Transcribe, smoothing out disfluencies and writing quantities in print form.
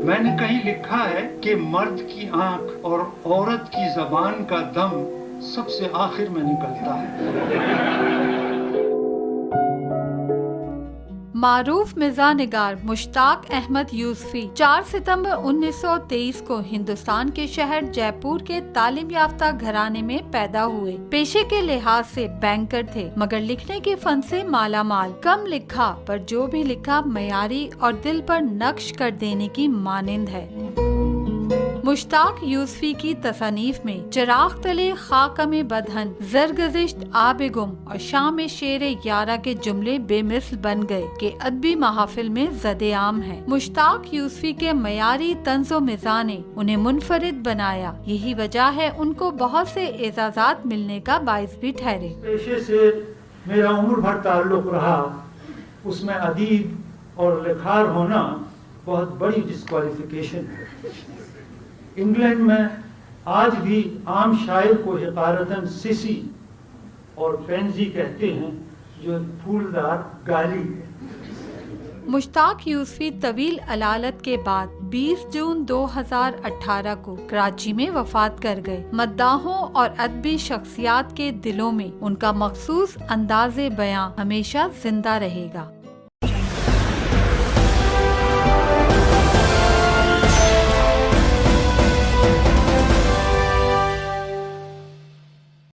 मैंने कहीं लिखा है कि मर्द की आंख और औरत की जबान का दम सबसे आखिर में निकलता है। मारूफ मिर्जा निगार मुश्ताक अहमद यूसुफी 4 सितंबर 1923 को हिंदुस्तान के शहर जयपुर के तालीम याफ्ता घराने में पैदा हुए। पेशे के लिहाज से बैंकर थे, मगर लिखने के फन से माला माल। कम लिखा पर जो भी लिखा मयारी और दिल पर नक्श कर देने की मानिंद है। मुश्ताक यूसुफी की तसानीफ में चिराग तले खाका में बदहन, जरगजिश्त आबे गुम और शाम शेरे यारा के जुमले बेमिसल बन गए कि अदबी महाफिल में ज़दे आम है। मुश्ताक यूसुफी के मयारी तंज़ो मिज़ाज ने उन्हें मुनफरिद बनाया। यही वजह है उनको बहुत से एजाज़ात मिलने का बाइस भी ठहरे। पेशे से मेरा उम्र भर ताल्लुक रहा, उसमें अदीब और लिखार होना बहुत बड़ी डिस्क्वालिफिकेशन है। इंग्लैंड में आज भी आम शायर को हिकारतन सिसी और पेंजी कहते हैं, जो एक फूलदार गाली है। मुश्ताक यूसुफी तवील अलालत के बाद 20 जून 2018 को कराची में वफात कर गए। मद्दाहों और अदबी शख्सियात के दिलों में उनका मखसूस अंदाज़े बयां हमेशा जिंदा रहेगा।